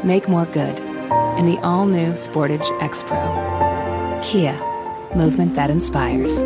Make more good in the all-new Sportage X-Pro. Kia, movement that inspires.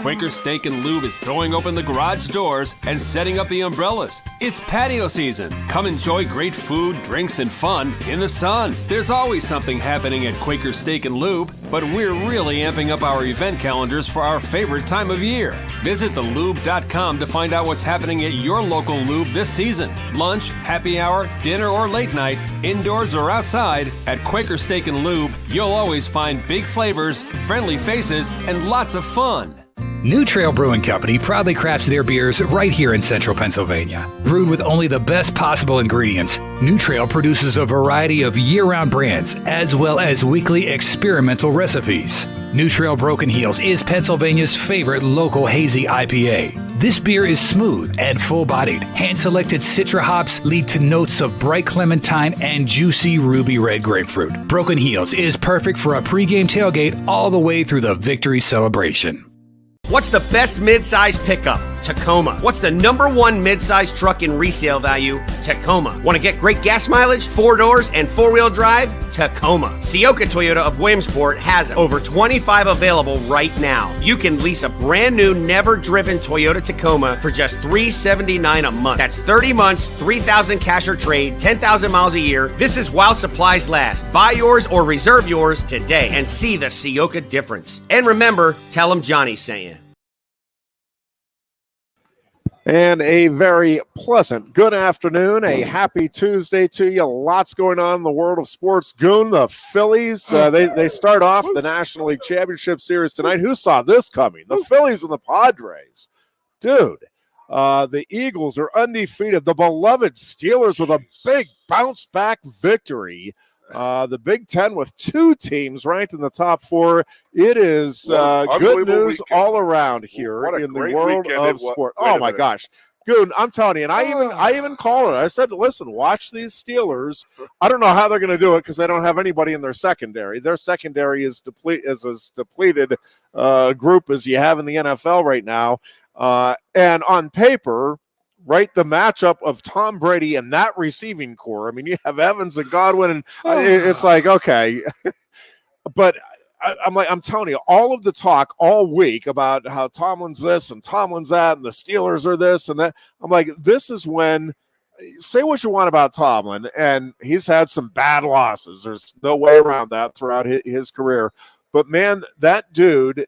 Quaker Steak and Lube is throwing open the garage doors and setting up the umbrellas. It's patio season. Come enjoy great food, drinks, and fun in the sun. There's always something happening at Quaker Steak and Lube, but we're really amping up our event calendars for our favorite time of year. Visit thelube.com to find out what's happening at your local lube this season. Lunch, happy hour, dinner, or late night, indoors or outside, at Quaker Steak and Lube, you'll always find big flavors, friendly faces, and lots of fun. New Trail Brewing Company proudly crafts their beers right here in central Pennsylvania. Brewed with only the best possible ingredients, New Trail produces a variety of year-round brands as well as weekly experimental recipes. New Trail Broken Heels is Pennsylvania's favorite local hazy IPA. This beer is smooth and full-bodied. Hand-selected Citra hops lead to notes of bright clementine and juicy ruby red grapefruit. Broken Heels is perfect for a pregame tailgate all the way through the victory celebration. What's the best mid-size pickup? Tacoma. What's the #1 mid-size truck in resale value? Tacoma. Want to get great gas mileage, 4 doors, and 4-wheel drive? Tacoma. Sioka Toyota of Williamsport has over 25 available right now. You can lease a brand new, never-driven Toyota Tacoma for just $379 a month. That's 30 months, 3,000 cash or trade, 10,000 miles a year. This is while supplies last. Buy yours or reserve yours today and see the Sioka difference. And remember, tell them Johnny sent you. And a very pleasant good afternoon, a happy Tuesday to you. Lots going on in the world of sports. Goon, the Phillies, they start off the National League Championship Series tonight. Who saw this coming? The Phillies and the Padres. Dude, the Eagles are undefeated. The beloved Steelers with a big bounce-back victory. The Big Ten with 2 teams ranked in the top 4. It is good news all around here in the world of sport. Oh my gosh, Goon, I'm telling you, and I even called it. I said, listen, watch these Steelers. I don't know how they're going to do it because they don't have anybody in their secondary. Their secondary is as depleted group as you have in the NFL right now. And on paper, right, the matchup of Tom Brady and that receiving core. I mean, you have Evans and Godwin, and it's like, okay. But I'm telling you, all of the talk all week about how Tomlin's this and Tomlin's that and the Steelers are this and that. I'm like, this is when, say what you want about Tomlin, and he's had some bad losses. There's no way around that throughout his career. But, man, that dude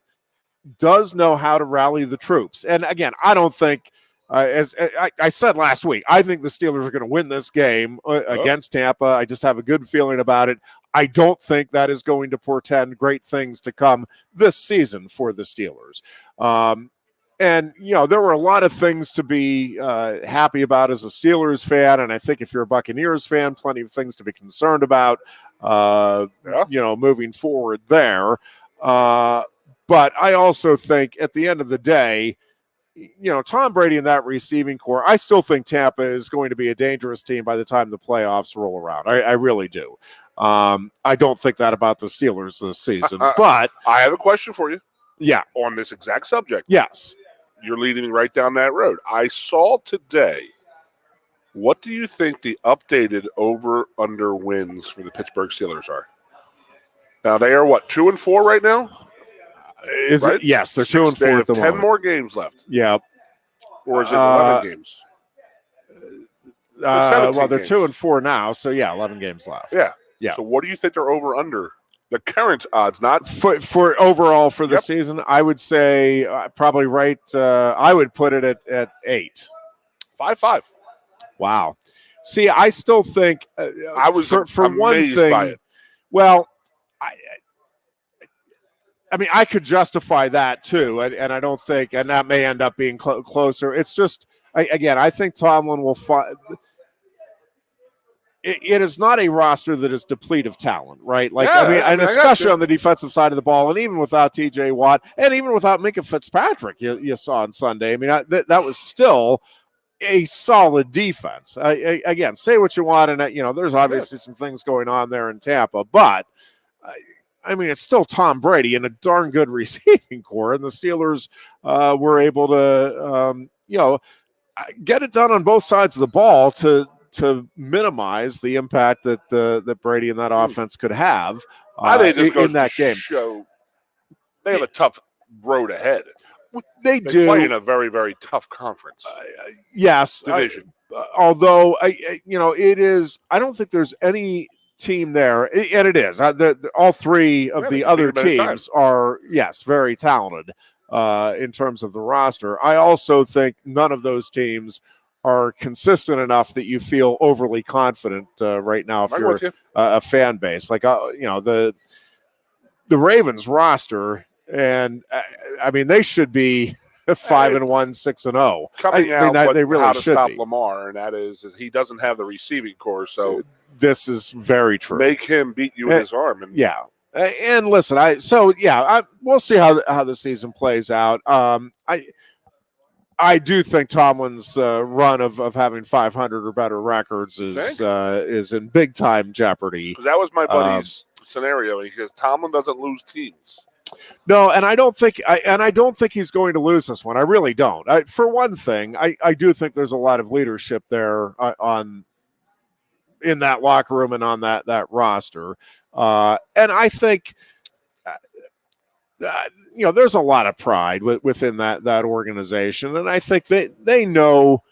does know how to rally the troops. And, again, I don't think – as I said last week, I think the Steelers are going to win this game against Tampa. I just have a good feeling about it. I don't think that is going to portend great things to come this season for the Steelers. And, you know, there were a lot of things to be happy about as a Steelers fan, and I think if you're a Buccaneers fan, plenty of things to be concerned about, you know, moving forward there. But I also think at the end of the day, you know, Tom Brady and that receiving core, I still think Tampa is going to be a dangerous team by the time the playoffs roll around. I really do. I don't think that about the Steelers this season. But I have a question for you. Yeah. On this exact subject. Yes. You're leading me right down that road. I saw today, what do you think the updated over-under wins for the Pittsburgh Steelers are? Now, they are, what, 2-4 right now? Right? Yes, they're 2-4 at the 10 moment. more games left. Yeah. Or is it 11 games? Well, they're games. 2-4 now, so yeah, 11 games left. Yeah. Yeah. So what do you think they're over-under? The current odds, not for overall for the season, I would say probably right. I would put it at 8. 5-5. Wow. See, I still think I was for one thing. By it. Well, I mean, I could justify that too, and I don't think, and that may end up being closer. It's just, again, I think Tomlin will find. It is not a roster that is deplete of talent, right? Like, yeah, I mean, and especially on the defensive side of the ball, and even without T.J. Watt, and even without Minka Fitzpatrick, you saw on Sunday. I mean, that was still a solid defense. Again, say what you want, and you know, there's obviously some things going on there in Tampa, but. I mean, it's still Tom Brady and a darn good receiving core, and the Steelers were able to, you know, get it done on both sides of the ball to to minimize the impact that Brady and that offense could have they just in that game. Show they have a tough road ahead. They do play in a very, very tough conference. Yes, division. Although it is. I don't think there's any team there, and it is. All three of the other teams are very talented in terms of the roster. I also think none of those teams are consistent enough that you feel overly confident right now if you're a fan base. Like the Ravens roster, and I mean they should be 5-1, 6-0. Coming out, they really how to should stop be. Lamar, and that is he doesn't have the receiving core, so this is very true. Make him beat you with his arm. And and listen, we'll see how the season plays out. I do think Tomlin's run of having 500 or better records is in big time jeopardy. That was my buddy's scenario. He says Tomlin doesn't lose teams. No, and I don't think he's going to lose this one. I really don't. For one thing, I do think there's a lot of leadership there in that locker room and on that roster, and I think there's a lot of pride within that organization, and I think they know.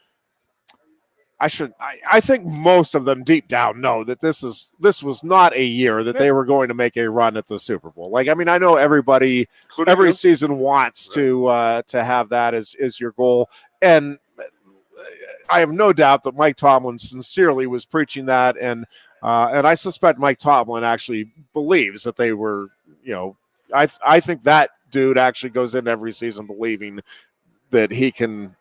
I think most of them deep down know that this was not a year that they were going to make a run at the Super Bowl. Like, I mean, I know everybody every season wants to have that as your goal, and I have no doubt that Mike Tomlin sincerely was preaching that, and I suspect Mike Tomlin actually believes that they were. I think that dude actually goes into every season believing that he can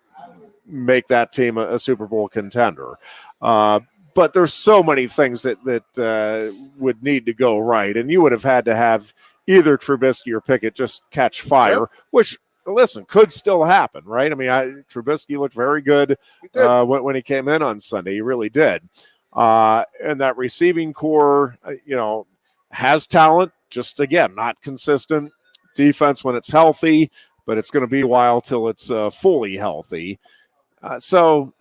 make that team a Super Bowl contender. But there's so many things that would need to go right. And you would have had to have either Trubisky or Pickett just catch fire, which, listen, could still happen, right? I mean, Trubisky looked very good when he came in on Sunday. He really did. And that receiving core, has talent, just, again, not consistent. Defense when it's healthy, but it's going to be a while till it's fully healthy. So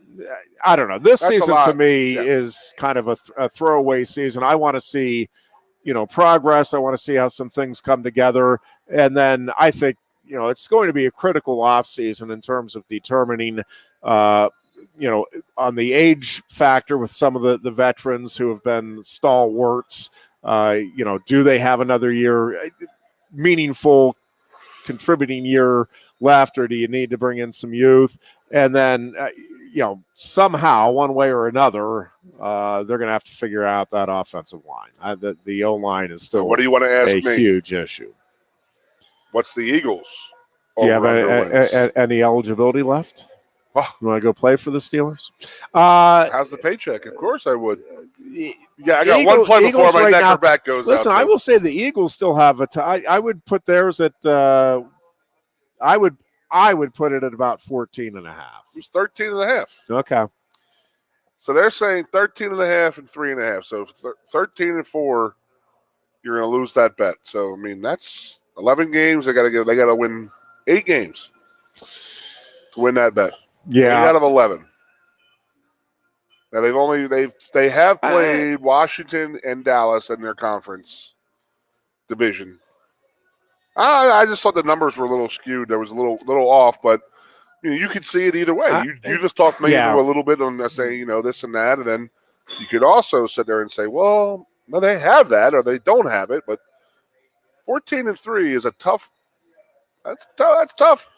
I don't know. This season to me is kind of a throwaway season. I want to see, progress. I want to see how some things come together. And then I think, it's going to be a critical offseason in terms of determining, on the age factor with some of the veterans who have been stalwarts. Do they have another year, meaningful contributing year left, or do you need to bring in some youth? And then, somehow, one way or another, they're going to have to figure out that offensive line. The O-line is still what do you want to ask a huge issue. What's the Eagles? Do you have any eligibility left? Oh. You want to go play for the Steelers? How's the paycheck? Of course I would. Yeah, I got one play before my neck or back goes out. Listen, I will say the Eagles still have I would put theirs at I would put it at about 14.5. It's 13.5. Okay. So they're saying 13.5 and 3.5. So 13-4, you're going to lose that bet. So I mean that's 11 games. They got to win 8 games to win that bet. Yeah, 8 out of 11. Now they have played Washington and Dallas in their conference division. I just thought the numbers were a little skewed. There was a little off, but you could see it either way. You just talked maybe a little bit on saying this and that, and then you could also sit there and say, well, no, they have that or they don't have it. But 14-3 is a tough. That's tough.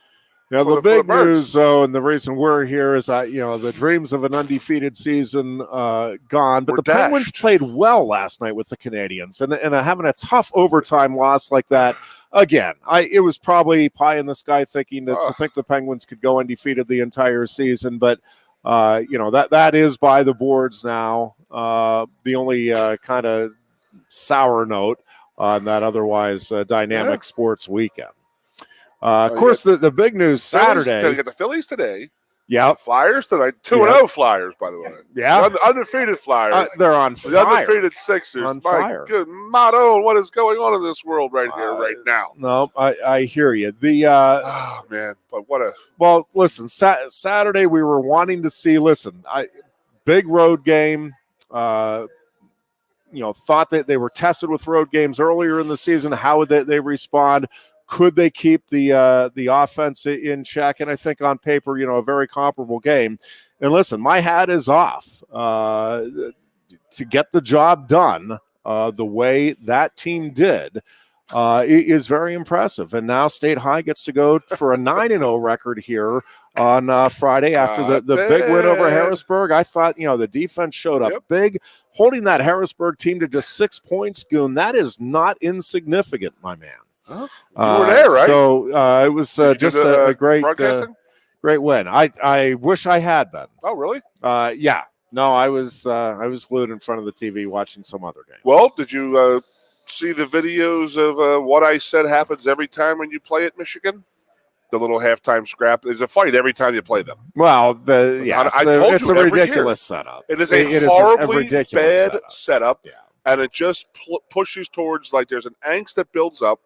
Now, the big news, though, and the reason we're here is, the dreams of an undefeated season gone. But the Penguins played well last night with the Canadians. And having a tough overtime loss like that, again, it was probably pie in the sky thinking to think the Penguins could go undefeated the entire season. But, that is by the boards now. The only kind of sour note on that otherwise dynamic sports weekend. Of course, the big news Saturday. We got the Phillies today. Yeah. Flyers tonight. 2-0 Flyers, by the way. Yeah. Undefeated Flyers. They're on fire. The undefeated Sixers. On My fire. Good motto. What is going on in this world right now? No, I hear you. Oh, man. But what a. Well, listen, Saturday we were wanting to see, big road game. Thought that they were tested with road games earlier in the season. How would they respond? Could they keep the offense in check? And I think on paper, a very comparable game. And listen, my hat is off to get the job done the way that team did. Is very impressive. And now State High gets to go for a 9-0 record here on Friday after the big win over Harrisburg. I thought, the defense showed up big, holding that Harrisburg team to just 6 points, Goon. That is not insignificant, my man. You were there, right? So it was just a great win. I wish I had been. Oh, really? Yeah. No, I was glued in front of the TV watching some other game. Well, did you see the videos of what I said happens every time when you play at Michigan? The little halftime scrap. There's a fight every time you play them. Well, it's a ridiculous setup. It is a horribly ridiculous bad setup, and it just pushes towards, like, there's an angst that builds up.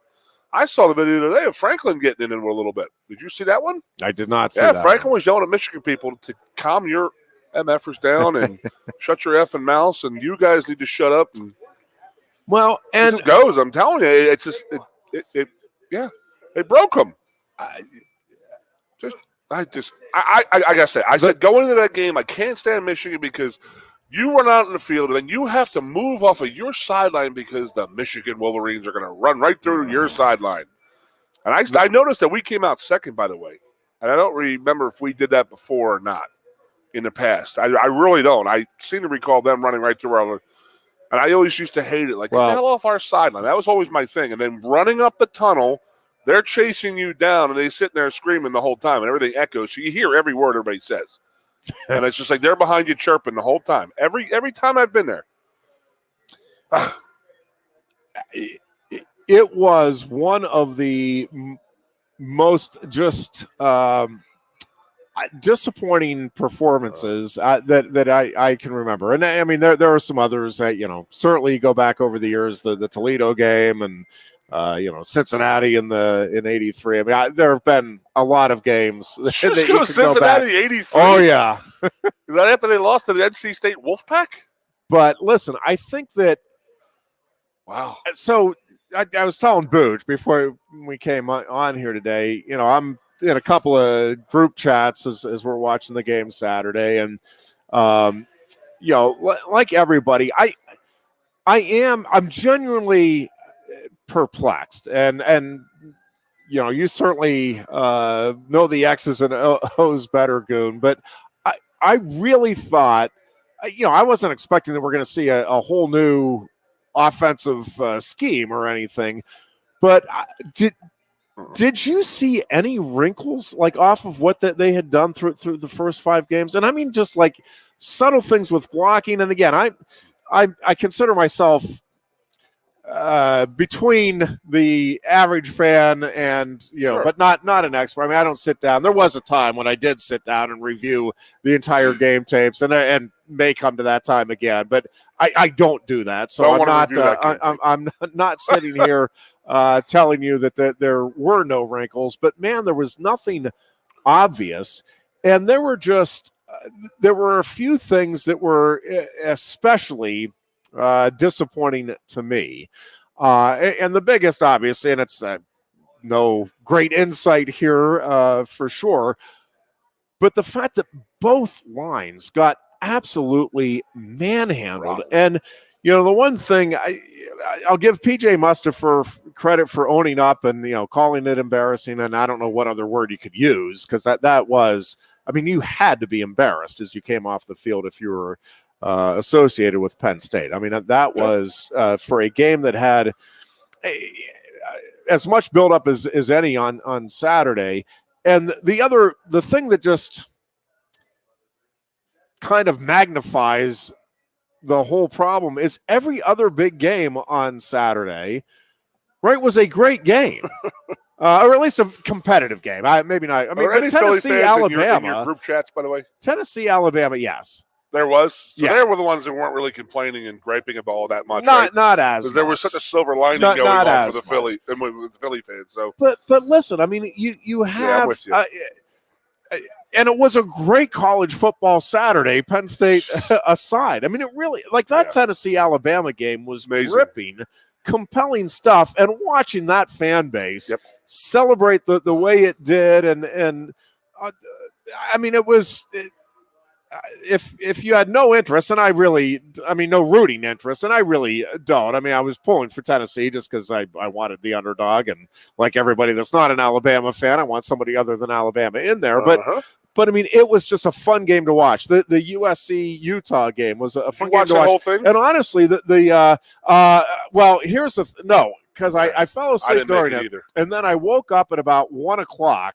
I saw the video today of Franklin getting in a little bit. Did you see that one? I did not see that. Yeah, Franklin was yelling at Michigan people to calm your MFers down and shut your effing mouths, and you guys need to shut up. And it just goes. I'm telling you, it's just it broke them. I gotta say, I said going into that game, I can't stand Michigan because you run out in the field and then you have to move off of your sideline because the Michigan Wolverines are going to run right through your sideline. And I noticed that we came out second, by the way, and I don't remember if we did that before or not in the past. I really don't. I seem to recall them running right through our. And I always used to hate it. Like, get the hell off our sideline. That was always my thing. And then running up the tunnel, they're chasing you down, and they sitting there screaming the whole time, and everything echoes. So you hear every word everybody says. And it's just like they're behind you chirping the whole time. Every time I've been there. It was one of the most just disappointing performances that I can remember. And I mean, there are some others that, certainly go back over the years, the Toledo game and, Cincinnati in '83. I mean, there have been a lot of games. Just go Cincinnati '83. Oh, yeah. Is that after they lost to the NC State Wolfpack? But listen, I think that. Wow. So I was telling Booch before we came on here today, I'm in a couple of group chats as we're watching the game Saturday. And, like everybody, I'm genuinely perplexed. And you certainly know the X's and O's better, Goon. But I really thought, I wasn't expecting that we're going to see a whole new offensive scheme or anything. But did you see any wrinkles like off of what they had done through the first 5 games? And I mean, just like subtle things with blocking. And again, I consider myself between the average fan and Sure. but not an expert. I mean, I don't sit down. There was a time when I did sit down and review the entire game tapes, and may come to that time again. But I don't do that, so I'm not sitting here telling you that there were no wrinkles. But man, there was nothing obvious, and there were a few things that were especially disappointing to me. And the biggest, obviously, and it's no great insight here for sure, but the fact that both lines got absolutely manhandled. Right. And, the one thing I'll give PJ Musta for credit for owning up and, calling it embarrassing. And I don't know what other word you could use, because that was, I mean, you had to be embarrassed as you came off the field if you were associated with Penn State. I mean, that was for a game that had as much buildup as any on Saturday. And the thing that just kind of magnifies the whole problem is every other big game on Saturday, right, was a great game. Or at least a competitive game. Maybe not. I mean, Tennessee, Alabama. In your group chats, by the way? Tennessee, Alabama, yes. There was. So yeah. They were the ones that weren't really complaining and griping about all that much. Not as much. There was such a silver lining going on for the Philly and with the Philly fans. So, but listen, I mean, you have. Yeah, I'm with you. And it was a great college football Saturday, Penn State aside. I mean, it really, like that Tennessee-Alabama game was amazing. gripping, compelling stuff, and watching that fan base celebrate the way it did. And I mean, it was if you had no interest, and no rooting interest, and I really don't. I mean, I was pulling for Tennessee just because I wanted the underdog, and like everybody that's not an Alabama fan, I want somebody other than Alabama in there. But I mean, it was just a fun game to watch. The USC Utah game was a fun game to watch. Whole thing? And honestly, here's because I fell asleep during it, and then I woke up at about 1:00,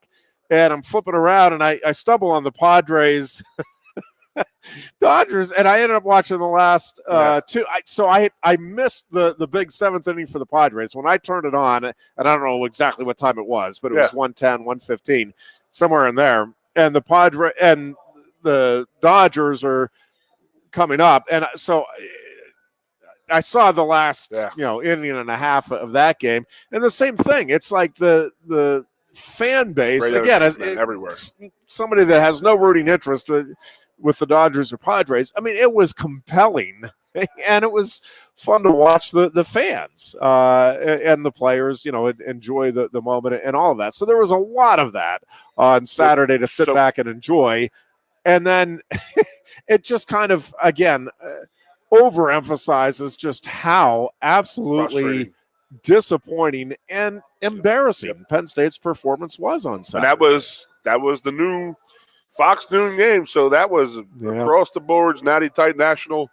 and I'm flipping around, and I stumble on the Padres. Dodgers, and I ended up watching the last two. I missed the big seventh inning for the Padres when I turned it on, and I don't know exactly what time it was, but it was 1:10, 1:15, somewhere in there. And the Dodgers are coming up, and so I saw the last inning and a half of that game, and the same thing. It's like the fan base again, everywhere. Somebody that has no rooting interest with the Dodgers or Padres. I mean, it was compelling, and it was fun to watch the fans and the players, enjoy the moment and all of that. So there was a lot of that on Saturday to sit back and enjoy. And then it just kind of, again, overemphasizes just how absolutely disappointing and embarrassing Penn State's performance was on Saturday. And that was the new Fox noon game, so that was across the boards, natty tight national,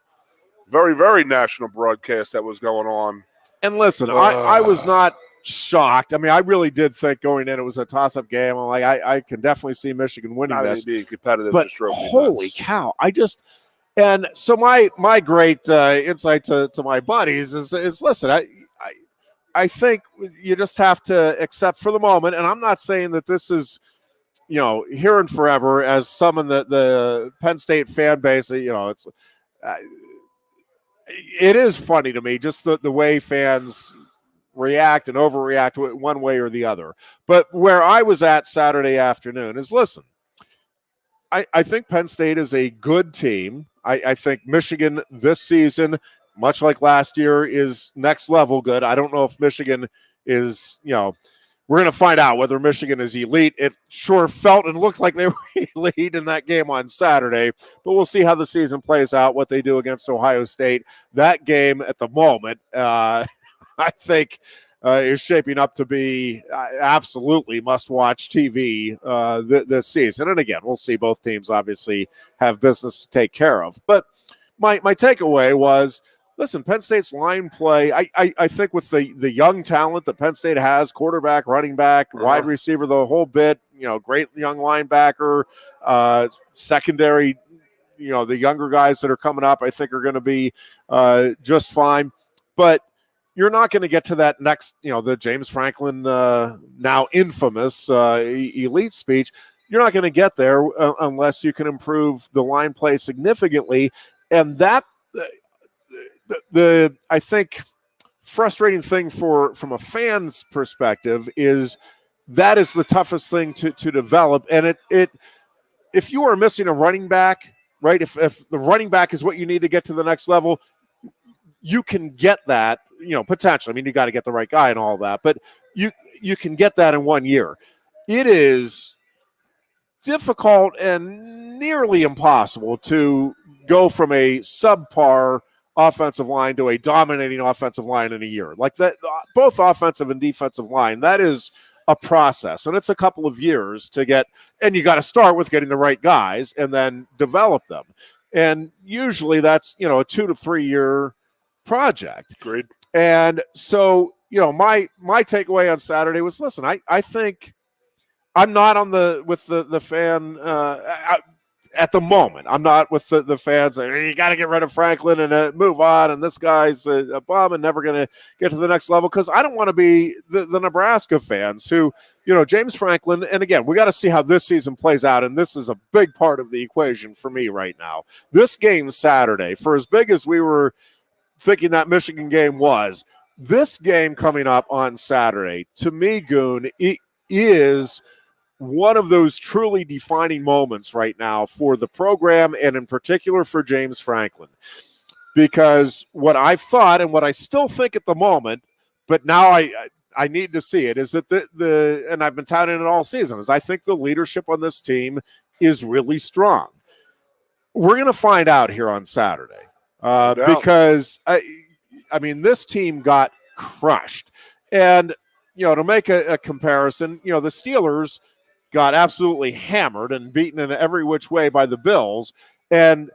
very, very national broadcast that was going on. And listen, I was not shocked. I mean, I really did think going in it was a toss-up game. I'm like, I can definitely see Michigan winning this. Being competitive, but holy cow! And so my great insight to my buddies is listen, I think you just have to accept for the moment, and I'm not saying that this is here and forever, as some in the Penn State fan base, it's it is funny to me just the way fans react and overreact one way or the other. But where I was at Saturday afternoon is, listen, I think Penn State is a good team. I think Michigan this season, much like last year, is next level good. I don't know if Michigan is, we're going to find out whether Michigan is elite. It sure felt and looked like they were elite in that game on Saturday, but we'll see how the season plays out, what they do against Ohio State. That game at the moment, I think, is shaping up to be absolutely must-watch TV this season. And again, we'll see. Both teams obviously have business to take care of. But my takeaway was, listen, Penn State's line play, I think with the young talent that Penn State has, quarterback, running back, wide receiver, the whole bit, great young linebacker, secondary, the younger guys that are coming up, I think are going to be just fine. But you're not going to get to that next, the James Franklin, now infamous elite speech. You're not going to get there unless you can improve the line play significantly. And that, the I think frustrating thing from a fan's perspective is that is the toughest thing to develop. And it if you are missing a running back, right? If the running back is what you need to get to the next level, you can get that, potentially. I mean, you got to get the right guy and all that, but you can get that in 1 year. It is difficult and nearly impossible to go from a subpar offensive line to a dominating offensive line in a year. Like that, both offensive and defensive line, that is a process, and it's a couple of years to get, and you got to start with getting the right guys and then develop them. And usually that's, a 2 to 3 year project. Great. And so, my takeaway on Saturday was, listen, I think I'm not on with the fan at the moment. I'm not with the fans saying, you got to get rid of Franklin and move on, and this guy's a bum and never going to get to the next level, because I don't want to be the Nebraska fans who, James Franklin, and again, we got to see how this season plays out, and this is a big part of the equation for me right now. This game Saturday, for as big as we were thinking that Michigan game was, this game coming up on Saturday, to me, Goon, it is one of those truly defining moments right now for the program and in particular for James Franklin. Because what I've thought and what I still think at the moment, but now I need to see it, is that and I've been touting it all season, is I think the leadership on this team is really strong. We're going to find out here on Saturday because, I mean, this team got crushed. And, to make a comparison, the Steelers got absolutely hammered and beaten in every which way by the Bills. And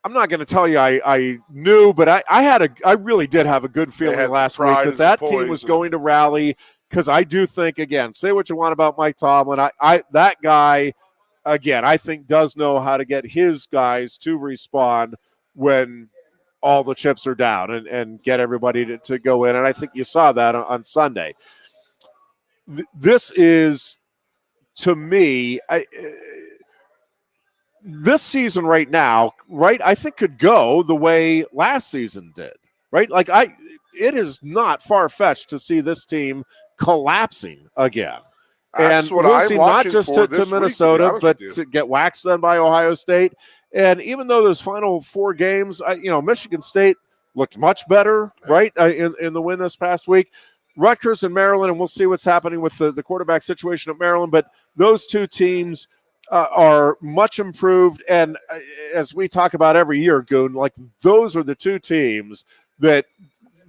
I'm not going to tell you I knew, but I really did have a good feeling last week that team was going to rally, because I do think, again, say what you want about Mike Tomlin, that guy, again, I think does know how to get his guys to respond when all the chips are down and get everybody to go in, and I think you saw that on Sunday. This is, to me, this season right now, right, I think could go the way last season did, right? Like it is not far-fetched to see this team collapsing again. That's and what we'll I'm see not just to Minnesota, week, but to get waxed then by Ohio State. And even though those final 4 games, Michigan State looked much better, right, in the win this past week. Rutgers and Maryland, and we'll see what's happening with the quarterback situation at Maryland, but those 2 teams are much improved. And as we talk about every year, Goon, like those are the 2 teams that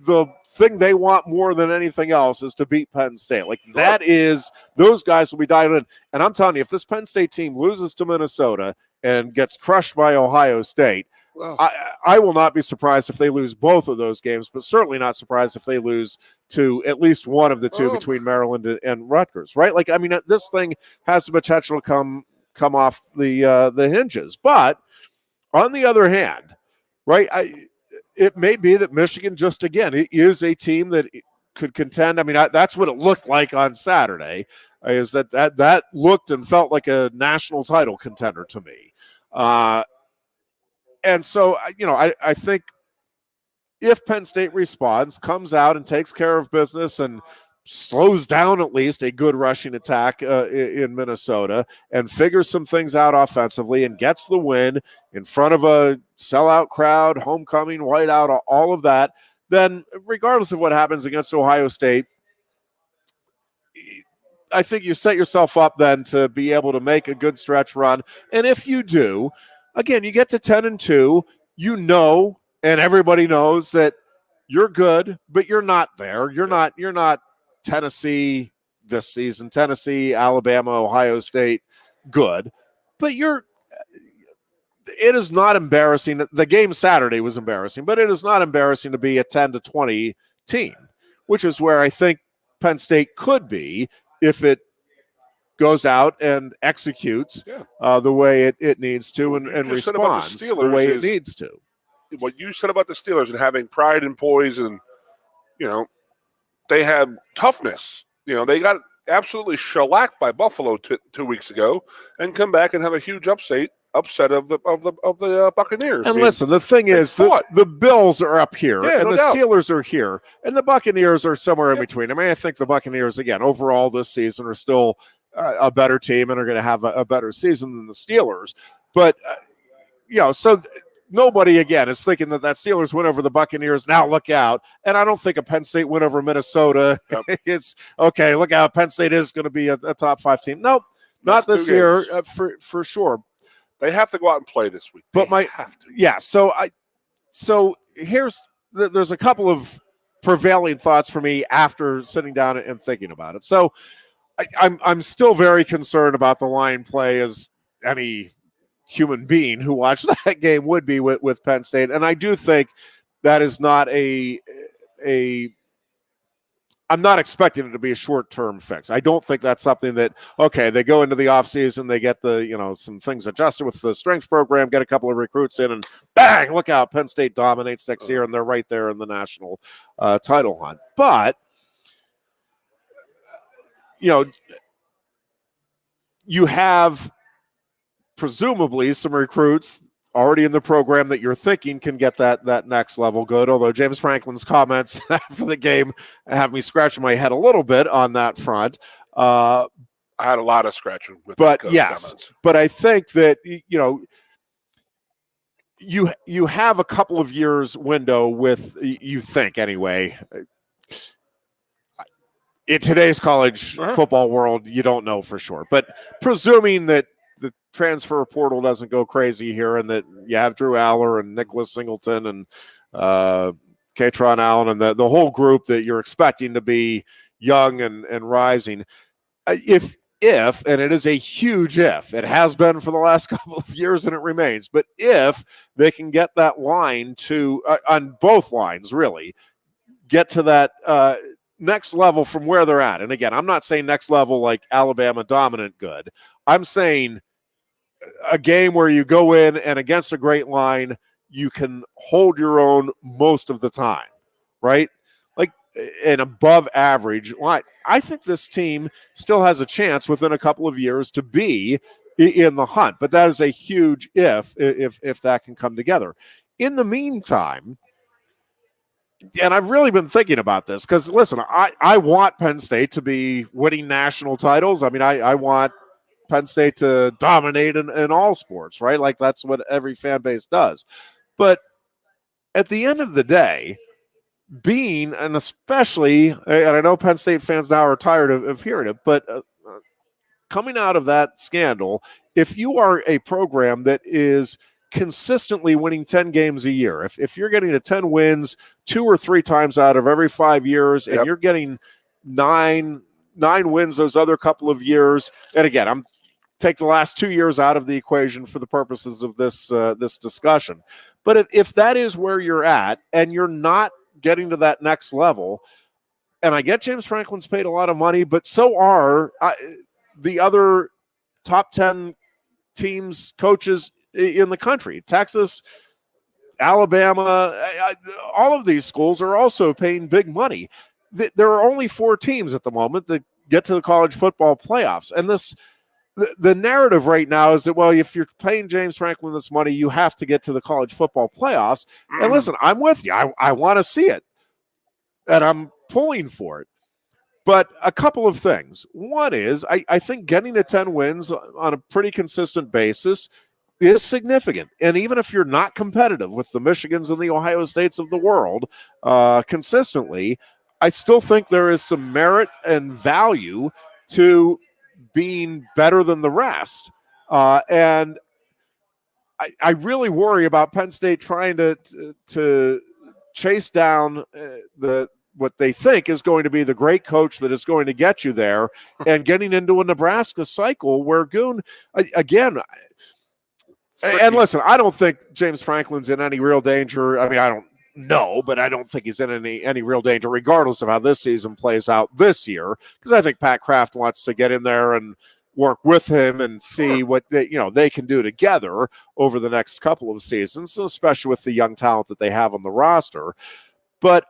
the thing they want more than anything else is to beat Penn State. Like that is, those guys will be diving in. And I'm telling you, if this Penn State team loses to Minnesota and gets crushed by Ohio State, I will not be surprised if they lose both of those games, but certainly not surprised if they lose to at least one of the 2 between Maryland and Rutgers, right? Like, I mean, this thing has the potential to come off the hinges. But on the other hand, right, it may be that Michigan just, again, it is a team that could contend. I mean, that's what it looked like on Saturday, is that looked and felt like a national title contender to me. And so, I think if Penn State responds, comes out and takes care of business and slows down at least a good rushing attack in Minnesota and figures some things out offensively and gets the win in front of a sellout crowd, homecoming, whiteout, all of that, then regardless of what happens against Ohio State, I think you set yourself up then to be able to make a good stretch run. And if you do, again, you get to 10-2, and everybody knows that you're good, but you're not there. You're not Tennessee this season, Tennessee, Alabama, Ohio State, good. But it is not embarrassing. The game Saturday was embarrassing, but it is not embarrassing to be a 10-20 team, which is where I think Penn State could be if it goes out and executes the way it needs to and responds the way it needs to. What you said about the Steelers and having pride and poise, and they had toughness. They got absolutely shellacked by Buffalo 2 weeks ago, and come back and have a huge upset of the Buccaneers. And listen, the thing is, the Bills are up here, and the Steelers are here, and the Buccaneers are somewhere in between. I mean, I think the Buccaneers, again, overall this season are still a better team and are going to have a better season than the Steelers. But, so nobody, again, is thinking that Steelers win over the Buccaneers. Now look out. And I don't think a Penn State win over Minnesota. Yep. It's, okay, look out, Penn State is going to be a top 5 team. Nope, not this year for sure. They have to go out and play this week. But so there's a couple of prevailing thoughts for me after sitting down and thinking about it. So I'm still very concerned about the line play, as any human being who watched that game would be with Penn State. And I do think that is not I'm not expecting it to be a short-term fix. I don't think that's something that, okay, they go into the offseason, they get some things adjusted with the strength program, get a couple of recruits in, and bang, look out, Penn State dominates next year, and they're right there in the national title hunt. But, you have presumably some recruits already in the program that you're thinking can get that next level good, although James Franklin's comments after the game have me scratching my head a little bit on that front. I had a lot of scratching with but those yes, comments. but I think that, you have a couple of years window with, you think anyway, in today's college football world, you don't know for sure. But presuming that the transfer portal doesn't go crazy here and that you have Drew Aller and Nicholas Singleton and Katron Allen and the whole group that you're expecting to be young and rising, if, and it is a huge if, it has been for the last couple of years and it remains, but if they can get that line to, on both lines really, get to that next level from where they're at. And again, I'm not saying next level like Alabama dominant good. I'm saying a game where you go in and against a great line, you can hold your own most of the time, right? Like an above average line. I think this team still has a chance within a couple of years to be in the hunt, but that is a huge if that can come together. In the meantime, and I've really been thinking about this because, listen, I want Penn State to be winning national titles. I mean, I want Penn State to dominate in all sports, right? Like that's what every fan base does. But at the end of the day, being, and especially, and I know Penn State fans now are tired of hearing it, but coming out of that scandal, if you are a program that is consistently winning 10 games a year, if you're getting to 10 wins 2 or 3 times out of every 5 years, and you're getting nine wins those other couple of years, and again, I'm take the last 2 years out of the equation for the purposes of this discussion. But if that is where you're at and you're not getting to that next level, and I get James Franklin's paid a lot of money, but so are the other top 10 teams, coaches in the country. Texas, Alabama, all of these schools are also paying big money. There are only 4 teams at the moment that get to the college football playoffs. And the narrative right now is that, well, if you're paying James Franklin this money, you have to get to the college football playoffs. And listen, I'm with you. I want to see it. And I'm pulling for it. But a couple of things. One is I think getting to 10 wins on a pretty consistent basis is significant. And even if you're not competitive with the Michigans and the Ohio States of the world consistently, I still think there is some merit and value to being better than the rest. And I really worry about Penn State trying to chase down what they think is going to be the great coach that is going to get you there, and getting into a Nebraska cycle where Goon, again, and listen, I don't think James Franklin's in any real danger. I mean, I don't know, but I don't think he's in any real danger, regardless of how this season plays out this year, because I think Pat Kraft wants to get in there and work with him and see what they can do together over the next couple of seasons, especially with the young talent that they have on the roster. But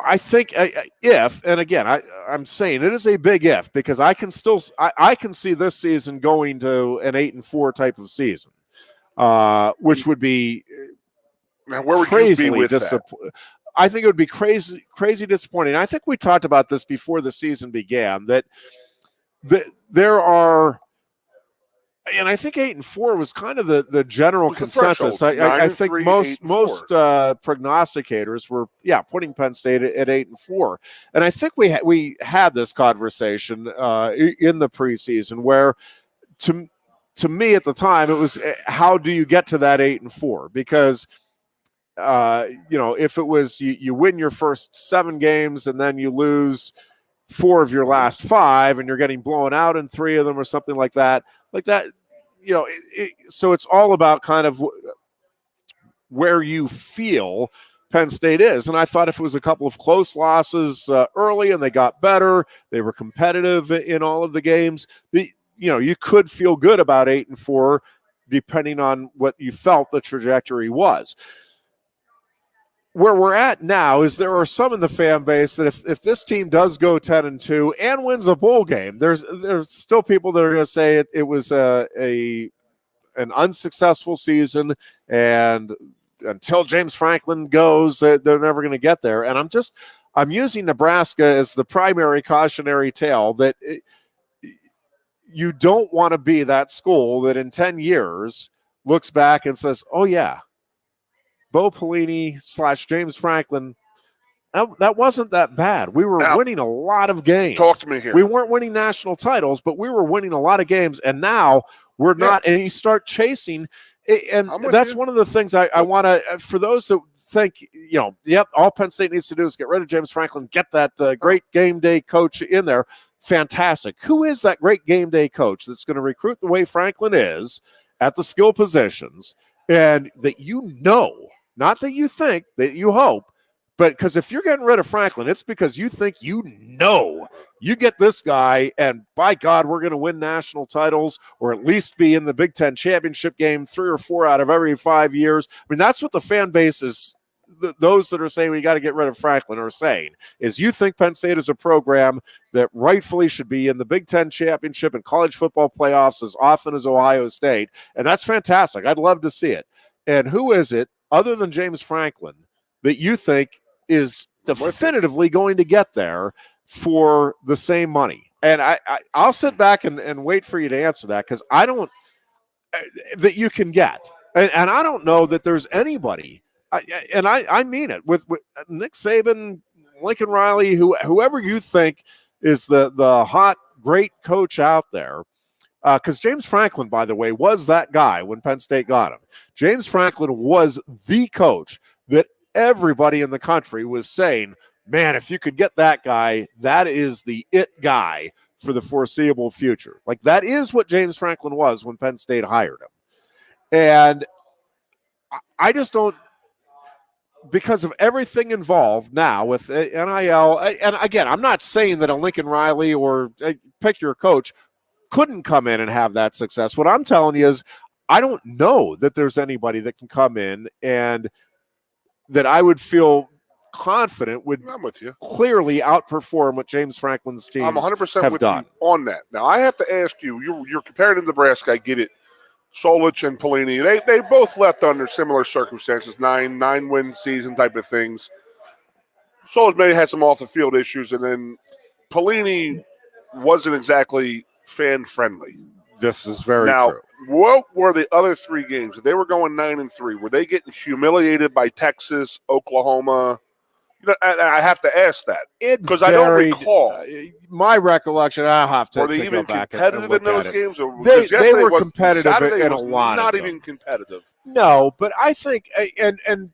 I think if, and again, I'm saying it is a big if, because I can see this season going to an 8-4 type of season, which would be where would you be with that? I think it would be crazy disappointing. I think we talked about this before the season began, that there are, and I think 8-4 was kind of the general consensus. I think most prognosticators were putting Penn State at 8-4, and I think we had this conversation in the preseason where, to me at the time, it was how do you get to that 8-4? Because if it was you win your first 7 games and then you lose 4 of your last 5 and you're getting blown out in 3 of them or something like that, so it's all about kind of where you feel Penn State is. And I thought if it was a couple of close losses early and they got better, they were competitive in all of the games, you could feel good about 8-4 depending on what you felt the trajectory was. Where we're at now is there are some in the fan base that if this team does go 10-2 and wins a bowl game, there's still people that are going to say it was an unsuccessful season, and until James Franklin goes, they're never going to get there. And I'm using Nebraska as the primary cautionary tale that you don't want to be that school that in 10 years looks back and says, oh, yeah, Bo Pelini / James Franklin, that wasn't that bad. We were winning a lot of games. Talk to me here. We weren't winning national titles, but we were winning a lot of games, and now we're not. And you start chasing, and that's one of the things I want to, for those that think, all Penn State needs to do is get rid of James Franklin, get that great game day coach in there. Fantastic. Who is that great game day coach that's going to recruit the way Franklin is at the skill positions, and that not that you think, that you hope, but because if you're getting rid of Franklin, it's because you think you get this guy, and by God, we're going to win national titles or at least be in the Big Ten championship game 3 or 4 out of every 5 years. I mean, that's what the fan base is. Those that are saying we got to get rid of Franklin are saying is you think Penn State is a program that rightfully should be in the Big Ten championship and college football playoffs as often as Ohio State, and that's fantastic. I'd love to see it. And who is it other than James Franklin that you think is definitively going to get there for the same money? And I'll sit back and wait for you to answer that, because I don't that you can get, and I don't know that there's anybody. I mean it with Nick Saban, Lincoln Riley, whoever you think is the hot great coach out there. Because James Franklin, by the way, was that guy when Penn State got him. James Franklin was the coach that everybody in the country was saying, man, if you could get that guy, that is the it guy for the foreseeable future. Like, that is what James Franklin was when Penn State hired him. And I just don't, because of everything involved now with NIL, and again, I'm not saying that a Lincoln Riley or pick your coach couldn't come in and have that success. What I'm telling you is I don't know that there's anybody that can come in and that I would feel confident would clearly outperform what James Franklin's teams I'm 100% have with done. You on that. Now, I have to ask you, you're comparing to Nebraska, I get it. Solich and Pelini, they both left under similar circumstances, nine-win season type of things. Solich maybe had some off-the-field issues, and then Pelini wasn't exactly fan-friendly. This is very now, true. What were the other 3 games? They were going 9-3. Were they getting humiliated by Texas, Oklahoma? I have to ask that because I don't recall. My recollection, I'll have to. Were they even back competitive in those games? Or they were competitive in a lot. Not even competitive. No, but I think, and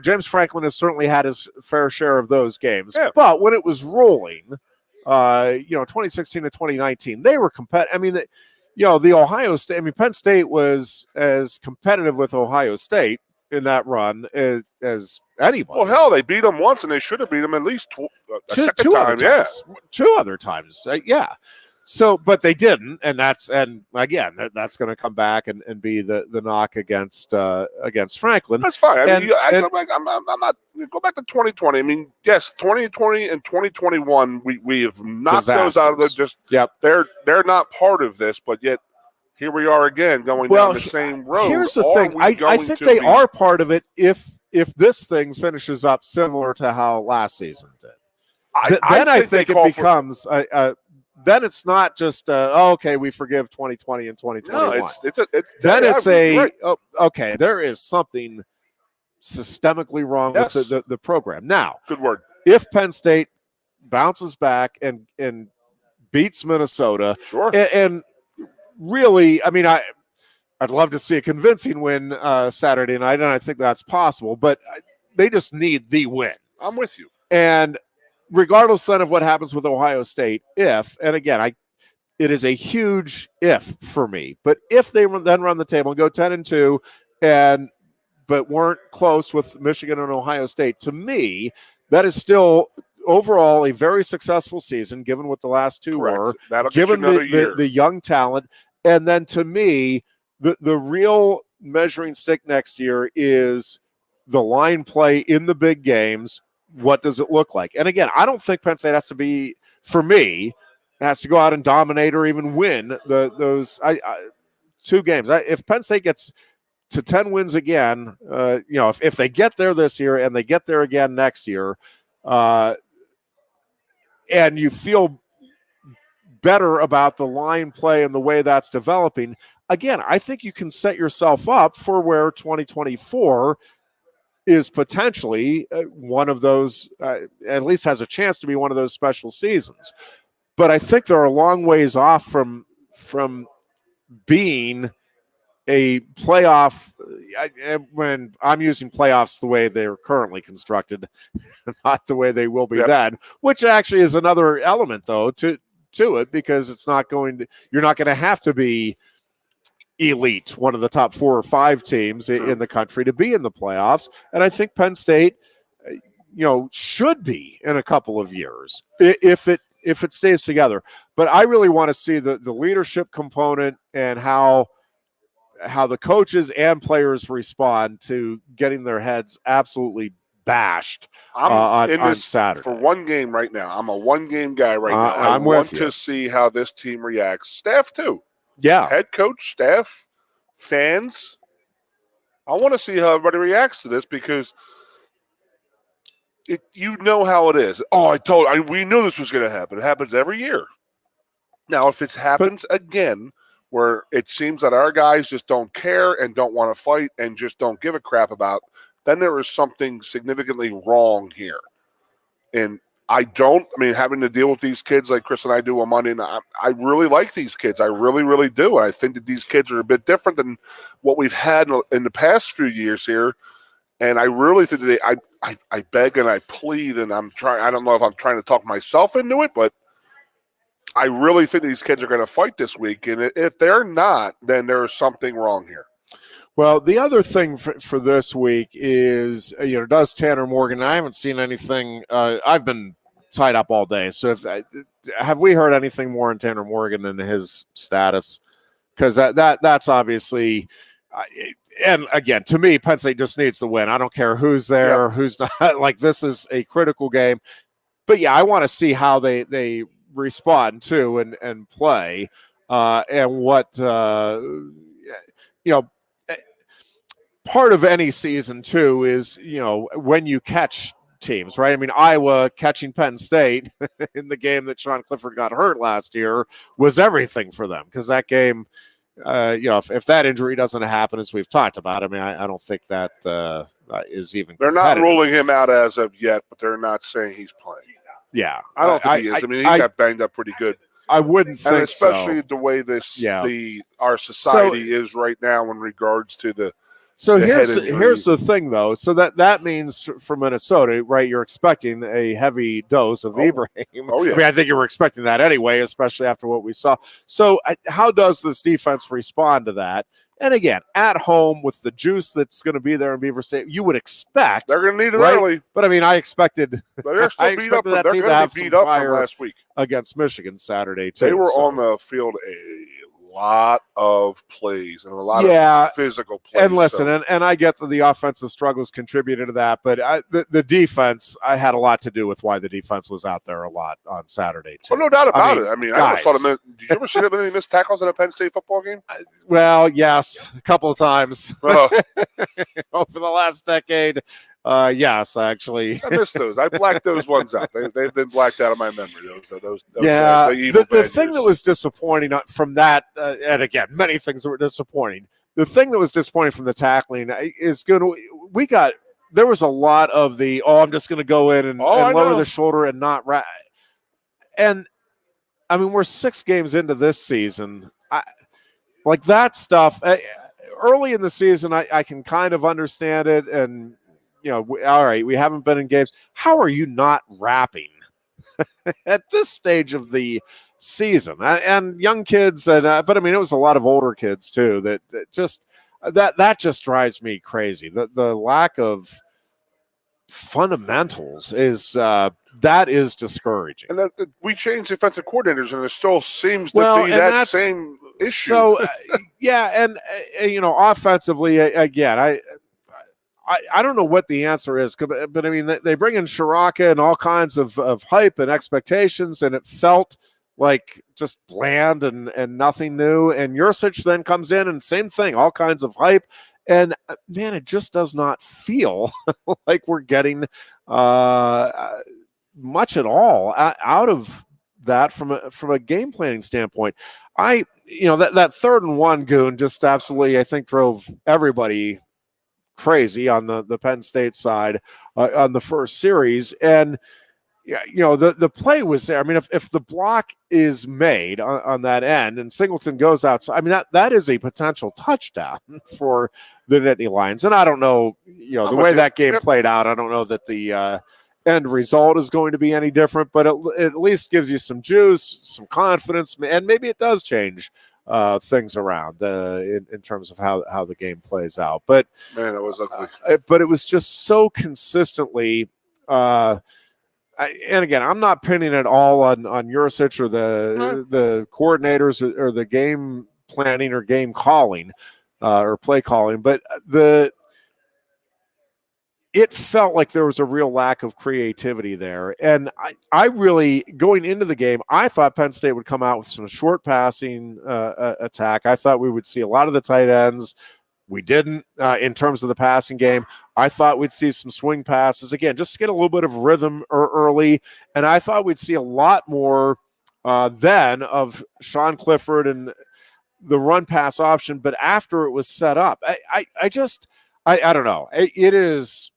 James Franklin has certainly had his fair share of those games. Yeah. But when it was rolling, 2016 to 2019, they were competitive. I mean, the Ohio State. I mean, Penn State was as competitive with Ohio State in that run as anybody. Well, hell, they beat them once, and they should have beat them at least two other times. Yeah. So, but they didn't, and again, that's going to come back and be the knock against Franklin. That's fine. I'm not go back to 2020. I mean, yes, 2020 and 2021, we have knocked those out of the just. Yep. They're not part of this, but yet here we are again going down the same road. Here's the thing. I think they are part of it if this thing finishes up similar to how last season did. I think it becomes then it's not just okay, we forgive 2020 and 2021. No, okay, there is something systemically wrong with the program. Now, good word. If Penn State bounces back and beats Minnesota, sure, and really, I mean, I'd love to see a convincing win Saturday night, and I think that's possible, but they just need the win. I'm with you. And regardless then of what happens with Ohio State, and again, it is a huge if for me, but if they then run the table and go 10-2 but weren't close with Michigan and Ohio State, to me, that is still overall a very successful season, given what the last two were, given the young talent. And then to me, the real measuring stick next year is the line play in the big games. What does it look like? And again, I don't think Penn State has to be, for me, has to go out and dominate or even win those 2 games. If Penn State gets to 10 wins again, if they get there this year and they get there again next year, and you feel better about the line play and the way that's developing. Again, I think you can set yourself up for where 2024 is potentially one of those, at least has a chance to be one of those special seasons. But I think they're a long ways off from being a playoff. When I'm using playoffs the way they're currently constructed, not the way they will be then, which actually is another element, though, to it, because it's not going to, you're not going to have to be elite, one of the top 4 or 5 teams in the country to be in the playoffs. And I think Penn State, should be in a couple of years if it stays together. But I really want to see the leadership component and how the coaches and players respond to getting their heads absolutely bashed on Saturday. For one game right now. I'm a one-game guy right now. I want to see how this team reacts. Staff, too. Yeah. Head coach, staff, fans. I want to see how everybody reacts to this because you know how it is. Oh, we knew this was going to happen. It happens every year. Now, if it happens again where it seems that our guys just don't care and don't want to fight and just don't give a crap about, then there is something significantly wrong here. And having to deal with these kids like Chris and I do on Monday night, I really like these kids. I really, really do. And I think that these kids are a bit different than what we've had in the past few years here. And I really think that I beg and I plead, and I don't know if I'm trying to talk myself into it, but I really think these kids are going to fight this week. And if they're not, then there's something wrong here. Well, the other thing for this week is, does Tanner Morgan, I haven't seen anything, I've been tied up all day. So have we heard anything more on Tanner Morgan and his status? Because that's obviously, and again, to me, Penn State just needs to win. I don't care who's there, who's not. Like, this is a critical game. But yeah, I want to see how they respond to and play, and what part of any season too is when you catch teams, right? I mean, Iowa catching Penn State in the game that Sean Clifford got hurt last year was everything for them, because that game, if that injury doesn't happen, as we've talked about, I mean, I don't think that is even. They're not ruling him out as of yet, but they're not saying he's playing. Yeah, I don't think he is. I mean, he got banged up pretty good. I wouldn't think and especially the way our society is right now in regards to the. So here's the thing, though. So that means for Minnesota, right? You're expecting a heavy dose of Ibrahim. Oh yeah. I mean, I think you were expecting that anyway, especially after what we saw. So how does this defense respond to that? And again, at home with the juice that's going to be there in Beaver State, you would expect they're going to need it right? early. But I mean, I expected that team to have some fire last week against Michigan Saturday too. They were on the field a lot of plays and a lot of physical plays. And listen, and I get that the offensive struggles contributed to that, but the defense, I had a lot to do with why the defense was out there a lot on Saturday too. Well, no doubt about it. I mean, I never saw them. Did you ever see them any missed tackles in a Penn State football game? Well, yes, a couple of times over the last decade. Yes, actually. I missed those. I blacked those ones out. They've been blacked out of my memory. Those the thing that was disappointing from that, and again, many things that were disappointing. The thing that was disappointing from the tackling is there was a lot of the, I'm just going to go in and lower the shoulder and not and I mean, we're 6 games into this season. Like that stuff, early in the season, I can kind of understand it, and all right, we haven't been in games. How are you not rapping at this stage of the season? And young kids, but I mean, it was a lot of older kids too. That just drives me crazy. The lack of fundamentals is discouraging. And we changed defensive coordinators, and there still seems to be that same issue. So, and offensively, again, I don't know what the answer is, but I mean, they bring in Shiraka and all kinds of hype and expectations, and it felt like just bland and nothing new. And Yurcich then comes in and same thing, all kinds of hype. And man, it just does not feel like we're getting much at all out of that from a game planning standpoint. That 3rd and 1 Goon just absolutely, I think, drove everybody crazy on the Penn State side on the first series. And the play was there. I mean, if the block is made on that end and Singleton goes outside, I mean, that is a potential touchdown for the Nittany Lions. And I don't know, the way that game played out, I don't know that the end result is going to be any different, but it at least gives you some juice, some confidence, and maybe it does change things around in terms of how the game plays out. But man, it was ugly. But it was just so consistently. And again, I'm not pinning it all on Jurisic or the coordinators or the game planning or game calling or play calling, but it felt like there was a real lack of creativity there. And I really, going into the game, I thought Penn State would come out with some short passing attack. I thought we would see a lot of the tight ends. We didn't in terms of the passing game. I thought we'd see some swing passes, again, just to get a little bit of rhythm early. And I thought we'd see a lot more then of Sean Clifford and the run pass option. But after it was set up, I don't know. It is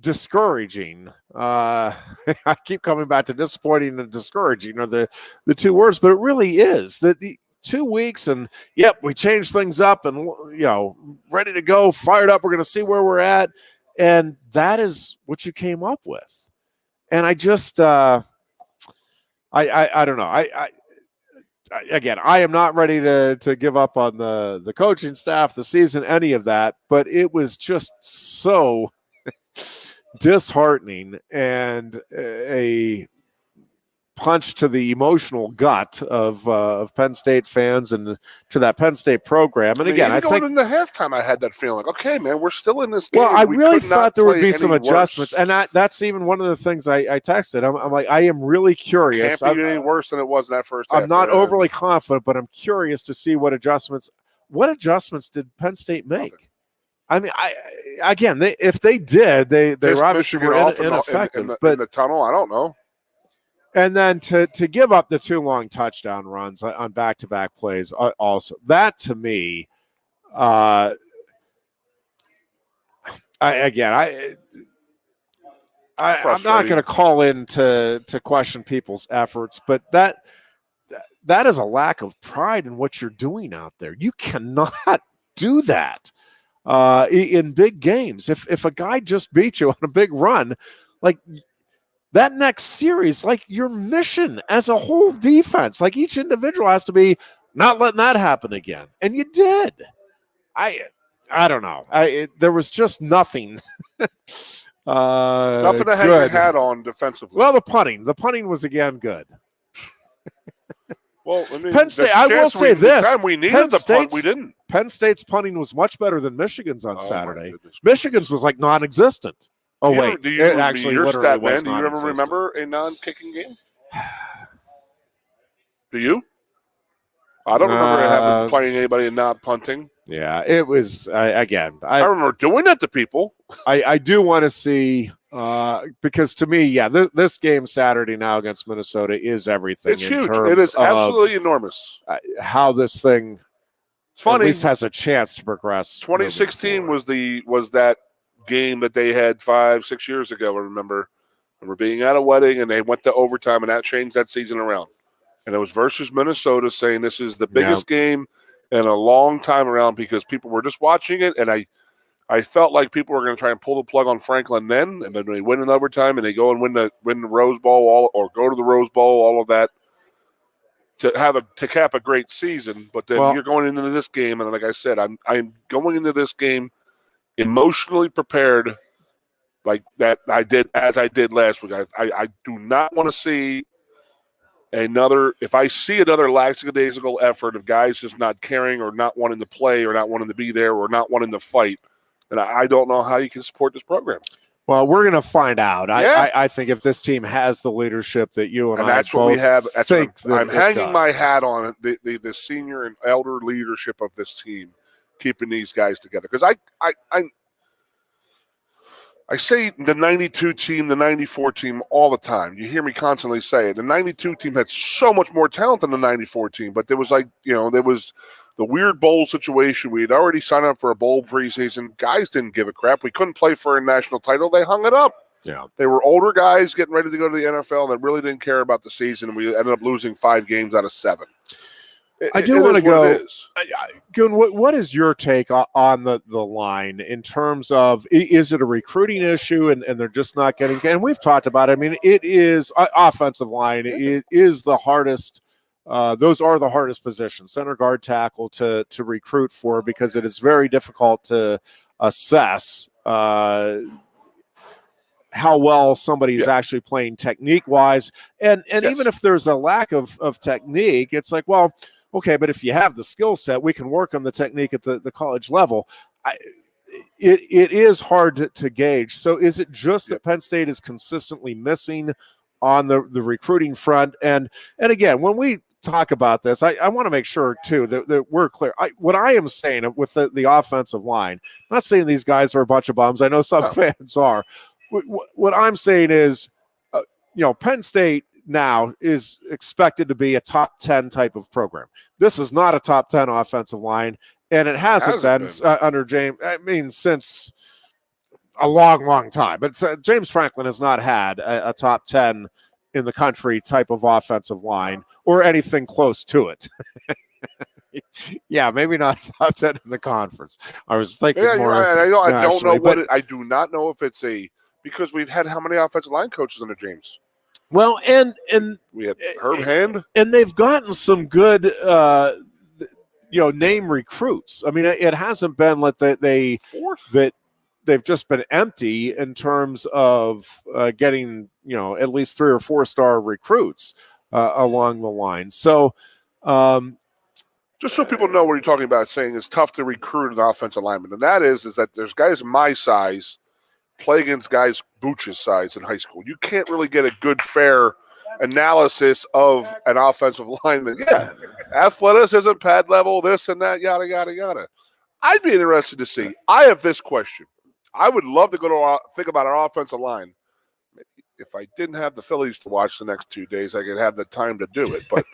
discouraging. I keep coming back to disappointing and discouraging are the two words, but it really is that the 2 weeks and we changed things up and ready to go, fired up. We're going to see where we're at, and that is what you came up with. And I just I don't know. Again, I am not ready to give up on the coaching staff, the season, any of that, but it was just so disheartening and a punch to the emotional gut of Penn State fans and to that Penn State program. And again, I think going into halftime, I had that feeling like, okay, man, we're still in this game. Well, I really thought there would be some adjustments, and that's even one of the things I texted. I'm like, I am really curious. Can't be any worse than it was in that first half. I'm not overly confident, but I'm curious to see what adjustments did Penn State make? Nothing. I mean, if they did, they were obviously ineffective. But in the tunnel, I don't know. And then to give up the 2 long touchdown runs on back-to-back plays, also that to me, I'm not going to call in to question people's efforts, but that is a lack of pride in what you're doing out there. You cannot do that in big games. If a guy just beat you on a big run, like that next series, like your mission as a whole defense, like each individual has to be not letting that happen again. And you did. I don't know. There was just nothing. Nothing to hang your hat on defensively. Well, the punting was again good. Well, I mean, Penn State, I will say this. The time we needed the punt, we didn't. Penn State's punting was much better than Michigan's on Saturday. Michigan's was like non-existent. Oh, wait. Your stat man, do you ever remember a non-kicking game? Do you? I don't remember playing anybody and not punting. Yeah, it was, I remember doing that to people. I do want to see, because to me, this game Saturday now against Minnesota is everything. It's huge. It is absolutely enormous. How this thing at least has a chance to progress. 2016 was that game that they had 5-6 years ago. I remember being at a wedding and they went to overtime and that changed that season around. And it was versus Minnesota, saying this is the biggest game in a long time around because people were just watching it. And I felt like people were going to try and pull the plug on Franklin then, and then they win in overtime and they go and win the Rose Bowl or go to the Rose Bowl, all of that to cap a great season. But then you're going into this game, and like I said, I'm going into this game emotionally prepared like that I did last week. I do not want to see if I see another lackadaisical effort of guys just not caring or not wanting to play or not wanting to be there or not wanting to fight, then I don't know how you can support this program. Well, we're going to find out. Yeah. I think if this team has the leadership that you and I that's both what we have. I'm hanging my hat on the senior and elder leadership of this team, keeping these guys together. Because I say the 92 team, the 94 team all the time. You hear me constantly say it. The 92 team had so much more talent than the 94 team, but there was there was the weird bowl situation. We had already signed up for a bowl preseason. Guys didn't give a crap. We couldn't play for a national title. They hung it up. Yeah. They were older guys getting ready to go to the NFL that really didn't care about the season, and we ended up losing 5 games out of 7. I do want to go. Goon, what is your take on the line in terms of, is it a recruiting issue and they're just not getting? And we've talked about it. I mean, it is offensive line. It is the hardest. Those are the hardest positions, center, guard, tackle, to recruit for, because it is very difficult to assess how well somebody is actually playing technique-wise. And even if there's a lack of technique, it's like, well, okay, but if you have the skill set, we can work on the technique at the college level. It is hard to gauge. So is it just that Penn State is consistently missing on the recruiting front? And again, when we talk about this, I want to make sure, too, that we're clear. What I am saying with the offensive line, I'm not saying these guys are a bunch of bums. I know some fans are. What I'm saying is, Penn State now is expected to be a top 10 type of program. This is not a top 10 offensive line, and it hasn't been under James. I mean, since a long, long time. But James Franklin has not had a top 10 in the country type of offensive line or anything close to it. Yeah, maybe not top 10 in the conference. I was thinking more. Right. I don't know I do not know if it's because we've had how many offensive line coaches under James? Well, and we had Herb Hand, and they've gotten some good, name recruits. I mean, it hasn't been like that they've just been empty in terms of getting at least 3 or 4 star recruits along the line. So, just so people know what you're talking about, saying it's tough to recruit an offensive lineman, and that is that there's guys my size play against guys Booch's size in high school. You can't really get a good, fair analysis of an offensive lineman. Yeah, athleticism, pad level, this and that, yada, yada, yada. I'd be interested to see. I have this question. I would love to think about our offensive line. If I didn't have the Phillies to watch the next 2 days, I could have the time to do it. But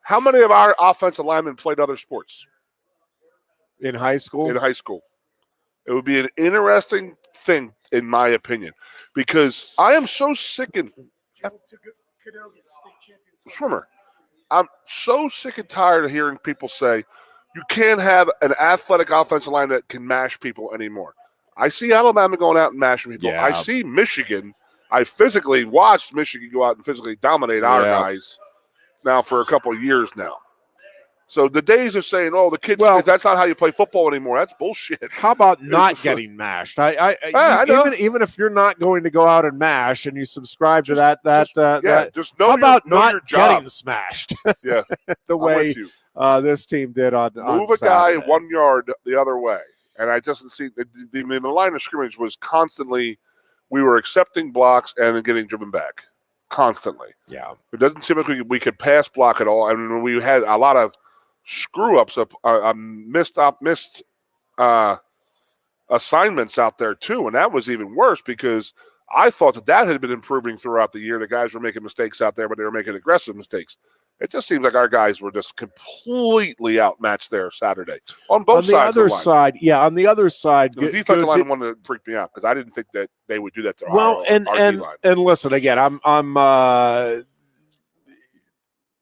how many of our offensive linemen played other sports? In high school? In high school. It would be an interesting thing, in my opinion, because I am so sick and swimmer. I'm so sick and tired of hearing people say you can't have an athletic offensive line that can mash people anymore. I see Alabama going out and mashing people. Yeah. I see Michigan. I physically watched Michigan go out and physically dominate our guys now for a couple of years now. So the days of saying, "Oh, the kids," that's not how you play football anymore. That's bullshit. How about not getting mashed? I know. Even if you're not going to go out and mash, and you subscribe to just know how about know not your job. Getting smashed? Yeah, the way this team did on move a Saturday. guy 1 yard the other way, and I just see the line of scrimmage was constantly. We were accepting blocks and then getting driven back constantly. Yeah, it doesn't seem like we could pass block at all. I mean, we had a lot of screw-ups, missed assignments out there too, and that was even worse because I thought that had been improving throughout the year. The guys were making mistakes out there, but they were making aggressive mistakes. It just seems like our guys were just completely outmatched there Saturday on both sides. On the other side, the defensive line wanted to freak me out because I didn't think that they would do that to our D-line. And listen, again, I'm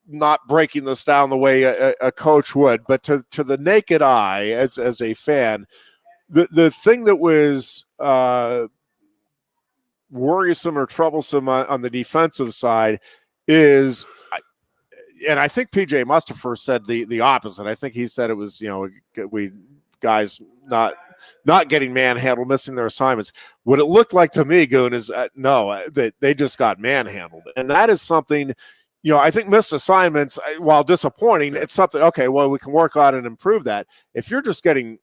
not breaking this down the way a coach would, but to the naked eye, as a fan, the thing that was worrisome or troublesome on the defensive side is, and I think PJ Mustapher said the opposite. I think he said it was, we guys not getting manhandled, missing their assignments. What it looked like to me, Goon, is that they just got manhandled, and that is something. I think missed assignments, while disappointing, it's something, okay, well, we can work on and improve that. If you're just getting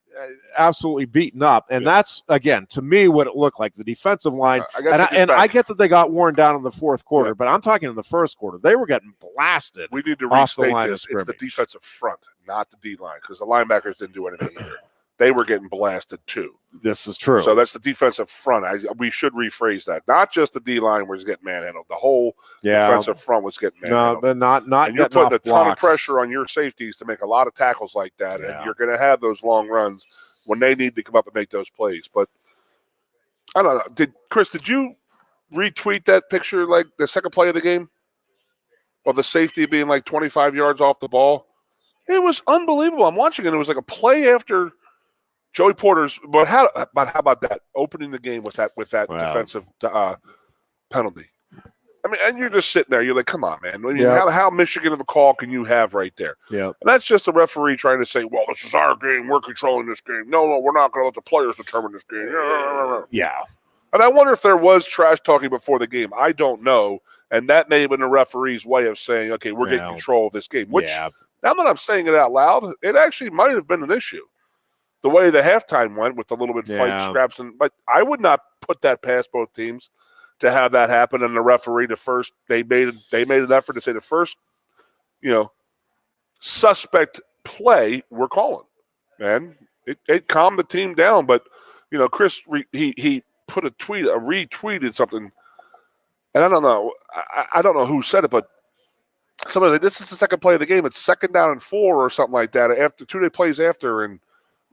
absolutely beaten up, and that's, again, to me, what it looked like, the defensive line. I get that they got worn down in the fourth quarter, but I'm talking in the first quarter. They were getting blasted. We need to restate this. It's the defensive front, not the D-line, because the linebackers didn't do anything either. they were getting blasted too. This is true. So that's the defensive front. We should rephrase that. Not just the D-line was getting manhandled. The whole defensive front was getting manhandled. No, but not. And you're putting a ton of pressure on your safeties to make a lot of tackles like that, and you're going to have those long runs when they need to come up and make those plays. But I don't know. Chris, did you retweet that picture, like the second play of the game, of the safety being like 25 yards off the ball? It was unbelievable. I'm watching it. It was like a play after Joey Porter's. But how about that, opening the game with that defensive penalty? I mean, and you're just sitting there. You're like, come on, man. I mean, how Michigan of a call can you have right there? Yeah. And that's just a referee trying to say, well, this is our game. We're controlling this game. No, we're not going to let the players determine this game. Yeah. And I wonder if there was trash talking before the game. I don't know. And that may have been the referee's way of saying, okay, we're getting control of this game. Which, now that I'm saying it out loud, it actually might have been an issue. The way the halftime went with a little bit fight, scraps. But I would not put that past both teams to have that happen. And the referee, they made an effort to say the first, suspect play we're calling. And it calmed the team down. But, Chris, he put retweeted something. And I don't know who said it, but somebody said, this is the second play of the game. It's 2nd down and 4 or something like that. After 2 plays after, and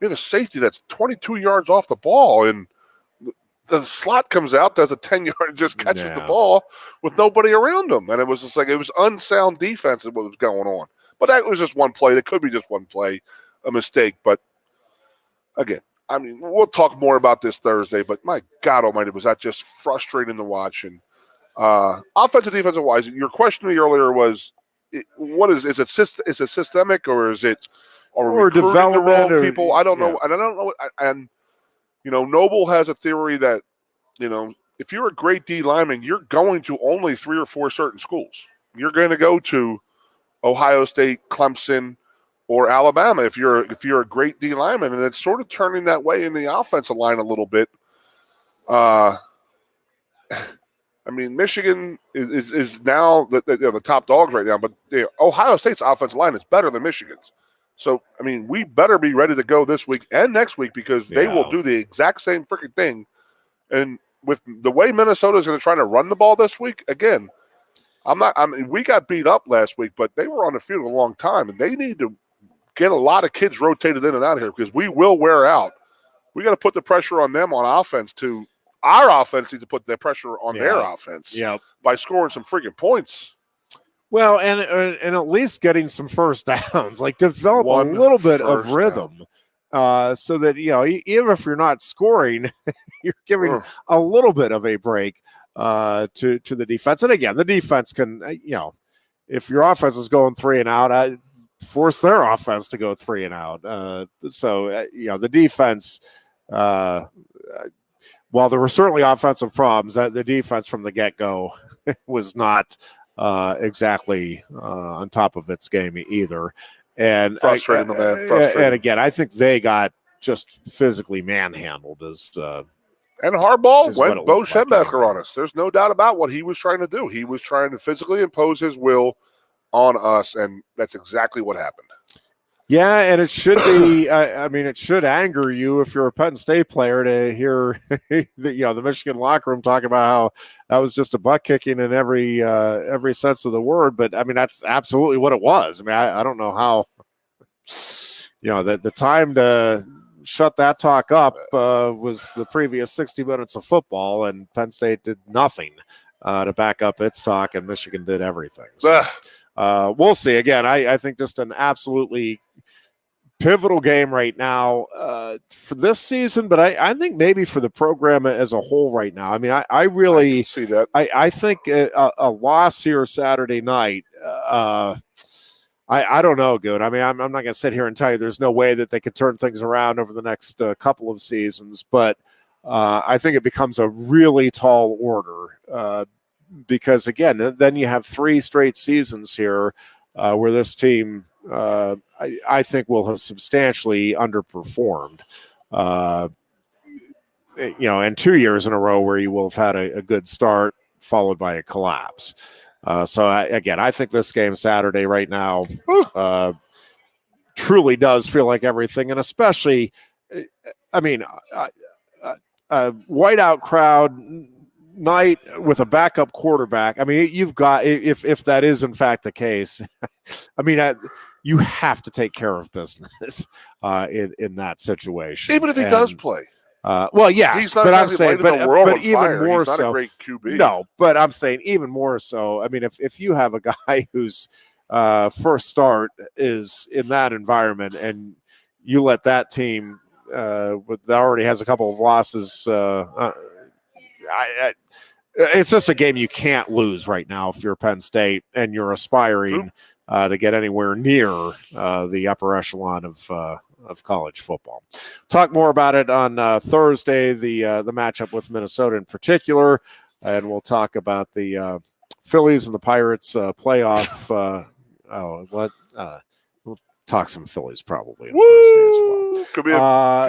we have a safety that's 22 yards off the ball, and the slot comes out, does a 10-yard, and just catches the ball with nobody around him. And it was just like, it was unsound defense is what was going on. But that was just one play. It could be just one play, a mistake. But again, I mean, we'll talk more about this Thursday. But my God Almighty, was that just frustrating to watch? And offensive, defensive wise, your question to me earlier was, what is it? Is it systemic, or is it? Or development the wrong people? I don't know. And I don't know. And Noble has a theory that, if you're a great D lineman, you're going to only 3 or 4 certain schools. You're going to go to Ohio State, Clemson, or Alabama if you're a great D lineman, and it's sort of turning that way in the offensive line a little bit. I mean, Michigan is now the top dogs right now, but Ohio State's offensive line is better than Michigan's. So, I mean, we better be ready to go this week and next week, because they will do the exact same freaking thing. And with the way Minnesota is going to try to run the ball this week, again, we got beat up last week, but they were on the field a long time, and they need to get a lot of kids rotated in and out of here, because we will wear out. We got to put the pressure on them on offense too. Our offense needs to put the pressure on their offense by scoring some freaking points. Well, and at least getting some first downs, like develop a little bit of rhythm, so that, even if you're not scoring, you're giving a little bit of a break to the defense. And again, the defense can, if your offense is going 3 and out, force their offense to go 3 and out. The defense, while there were certainly offensive problems, the defense from the get-go was not exactly on top of its game either. And frustrating, man. Frustrating. And again, I think they got just physically manhandled and Harbaugh went Bo Schembechler on us. There's no doubt about what he was trying to do. He was trying to physically impose his will on us, and that's exactly what happened. Yeah, and it should be. It should anger you if you're a Penn State player to hear the Michigan locker room talk about how that was just a butt kicking in every sense of the word. But I mean, that's absolutely what it was. I mean, I don't know how. The time to shut that talk up was the previous 60 minutes of football, and Penn State did nothing to back up its talk, and Michigan did everything. So, we'll see. Again, I think just an absolutely pivotal game right now for this season, but I think maybe for the program as a whole right now. I mean, I really see that. I think a loss here Saturday night, I don't know, Goon. I mean, I'm not going to sit here and tell you there's no way that they could turn things around over the next couple of seasons, but I think it becomes a really tall order because, again, then you have 3 straight seasons here where this team, I think, will have substantially underperformed. And 2 years in a row where you will have had a good start followed by a collapse. I think this game Saturday right now truly does feel like everything, and especially I mean, a whiteout crowd night with a backup quarterback. I mean, you've got, if that is in fact the case, I mean, you have to take care of business in that situation. Even if he does play. Well, yes, he's not but I'm saying, but even fire. more he's not so. A great QB. No, but I'm saying even more so. I mean, if you have a guy whose first start is in that environment, and you let that team that already has a couple of losses, it's just a game you can't lose right now if you're Penn State and you're aspiring to get anywhere near the upper echelon of college football. Talk more about it on Thursday, the matchup with Minnesota in particular, and we'll talk about the Phillies and the Pirates playoff. We'll talk some Phillies probably on Thursday as well. Could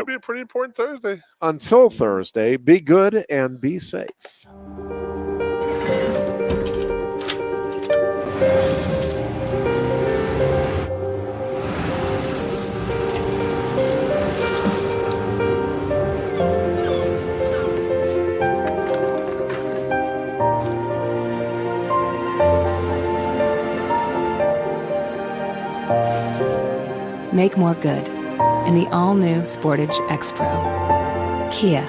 be a pretty important Thursday. Until Thursday, be good and be safe. Make more good in the all-new Sportage X-Pro. Kia,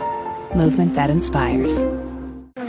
movement that inspires.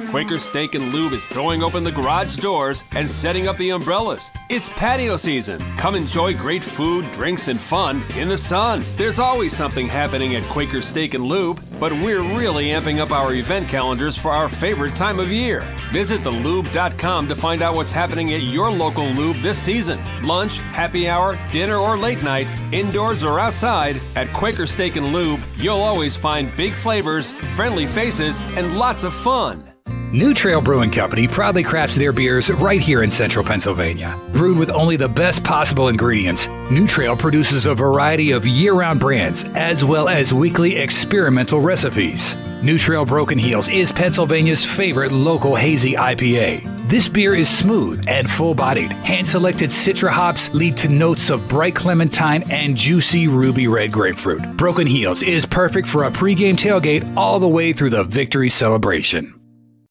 Quaker Steak and Lube is throwing open the garage doors and setting up the umbrellas. It's patio season. Come enjoy great food, drinks, and fun in the sun. There's always something happening at Quaker Steak and Lube, but we're really amping up our event calendars for our favorite time of year. Visit thelube.com to find out what's happening at your local lube this season. Lunch, happy hour, dinner, or late night, indoors or outside, at Quaker Steak and Lube, you'll always find big flavors, friendly faces, and lots of fun. New Trail Brewing Company proudly crafts their beers right here in central Pennsylvania. Brewed with only the best possible ingredients, New Trail produces a variety of year-round brands as well as weekly experimental recipes. New Trail Broken Heels is Pennsylvania's favorite local hazy IPA. This beer is smooth and full-bodied. Hand-selected Citra hops lead to notes of bright clementine and juicy ruby red grapefruit. Broken Heels is perfect for a pregame tailgate all the way through the victory celebration.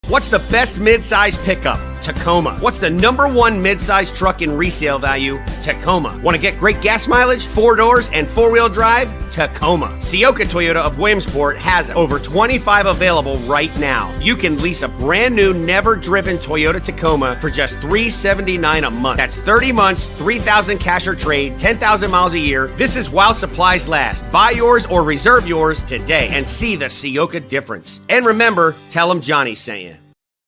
What's the best mid-size pickup? Tacoma. What's the #1 mid-size truck in resale value? Tacoma. Want to get great gas mileage, 4 doors, and 4-wheel drive? Tacoma. Sioka Toyota of Williamsport has over 25 available right now. You can lease a brand new, never-driven Toyota Tacoma for just $379 a month. That's 30 months, $3,000 cash or trade, 10,000 miles a year. This is while supplies last. Buy yours or reserve yours today and see the Sioka difference. And remember, tell them Johnny sent you.